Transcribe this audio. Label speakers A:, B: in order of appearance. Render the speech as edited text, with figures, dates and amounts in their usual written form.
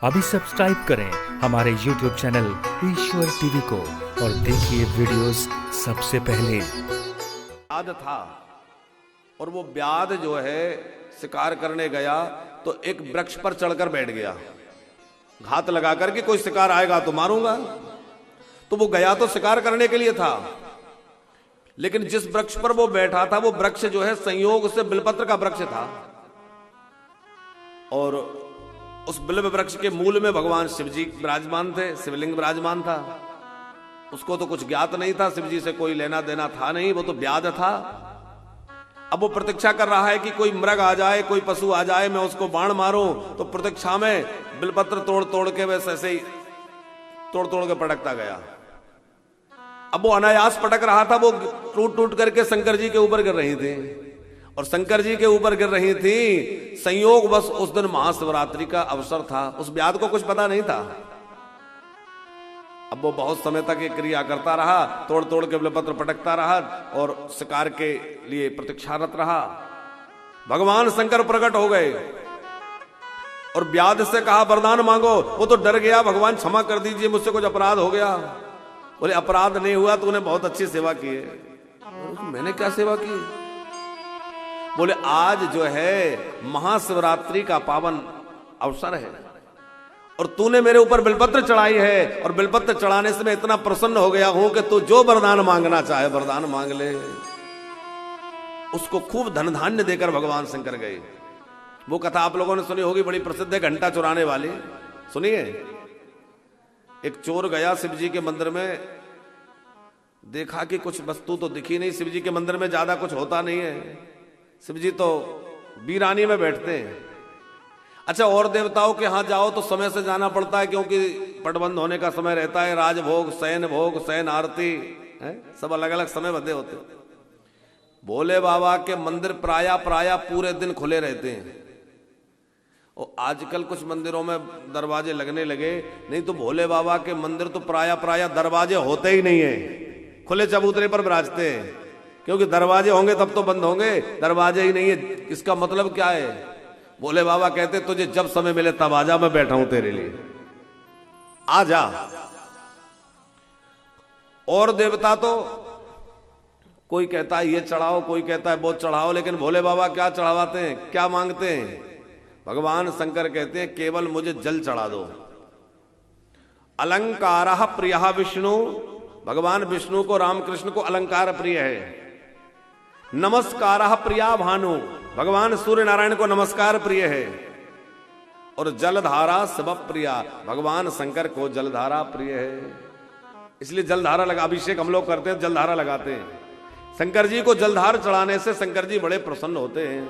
A: अभी सब्सक्राइब करें हमारे YouTube चैनल ईश्वर टीवी को और देखिए वीडियोस सबसे पहले।
B: ब्याद था और वो ब्याद जो है शिकार करने गया तो एक वृक्ष पर चढ़कर बैठ गया, घात लगाकर कि कोई शिकार आएगा तो मारूंगा। तो वो गया तो शिकार करने के लिए था, लेकिन जिस वृक्ष पर वो बैठा था वो वृक्ष जो है संयोग से बिलपत्र का वृक्ष था और उस बिल्व वृक्ष के मूल में भगवान शिवजी विराजमान थे, शिवलिंग विराजमान था। उसको तो कुछ ज्ञात नहीं था, शिवजी से कोई लेना देना था नहीं, वो तो ब्याद था। अब वो प्रतीक्षा कर रहा है कि कोई मृग आ जाए, कोई पशु आ जाए, मैं उसको बाण मारूं। तो प्रतीक्षा में बिलपत्र तोड़ तोड़ के वैसे ऐसे ही तोड़ तोड़ के पटकता गया। अब वो अनायास पटक रहा था, वो टूट टूट करके शंकर जी के ऊपर गिर रही थी और शंकर जी के ऊपर गिर रही थी। संयोग बस उस दिन महाशिवरात्रि का अवसर था, उस ब्याद को कुछ पता नहीं था। अब वो बहुत समय तक ये क्रिया करता रहा, तोड़ तोड़ के बिलपत्र पटकता रहा और शिकार के लिए प्रतीक्षारत रहा। भगवान शंकर प्रकट हो गए और ब्याद से कहा वरदान मांगो। वो तो डर गया, भगवान क्षमा कर दीजिए, मुझसे कुछ अपराध हो गया। बोले अपराध नहीं हुआ, तूने बहुत अच्छी सेवा की है। मैंने क्या सेवा की? बोले आज जो है महाशिवरात्रि का पावन अवसर है और तूने मेरे ऊपर बिलपत्र चढ़ाई है और बिलपत्र चढ़ाने से मैं इतना प्रसन्न हो गया हूं कि तू जो वरदान मांगना चाहे वरदान मांग ले। उसको खूब धन धान्य देकर भगवान शंकर गए। वो कथा आप लोगों ने सुनी होगी, बड़ी प्रसिद्ध है, घंटा चुराने वाली। सुनिए, एक चोर गया शिव जी के मंदिर में, देखा कि कुछ वस्तु तो दिखी नहीं। शिव जी के मंदिर में ज्यादा कुछ होता नहीं है, शिव जी तो वीरानी में बैठते हैं। अच्छा, और देवताओं के यहां जाओ तो समय से जाना पड़ता है, क्योंकि पटबंद होने का समय रहता है, राजभोग, शयन आरती है, सब अलग अलग समय बंधे होते हैं। भोले बाबा के मंदिर प्राय पूरे दिन खुले रहते हैं और आजकल कुछ मंदिरों में दरवाजे लगने लगे, नहीं तो भोले बाबा के मंदिर तो प्राय दरवाजे होते ही नहीं है, खुले चबूतरे पर विराजते हैं। क्योंकि दरवाजे होंगे तब तो बंद होंगे, दरवाजे ही नहीं है। इसका मतलब क्या है? भोले बाबा कहते तुझे जब समय मिले तब आजा, मैं बैठा हूं तेरे लिए, आ जा। और देवता तो कोई कहता है ये चढ़ाओ, कोई कहता है वो चढ़ाओ, लेकिन भोले बाबा क्या चढ़ावाते हैं, क्या मांगते हैं? भगवान शंकर कहते हैं केवल मुझे जल चढ़ा दो। अलंकार प्रिय विष्णु, भगवान विष्णु को, रामकृष्ण को अलंकार प्रिय है। नमस्कार प्रिया भानु, भगवान सूर्य नारायण को नमस्कार प्रिय है। और जलधारा सब प्रिया, भगवान शंकर को जलधारा प्रिय है। इसलिए जलधारा लगा, अभिषेक हम लोग करते हैं, जलधारा लगाते हैं। शंकर जी को जलधार चढ़ाने से शंकर जी बड़े प्रसन्न होते हैं।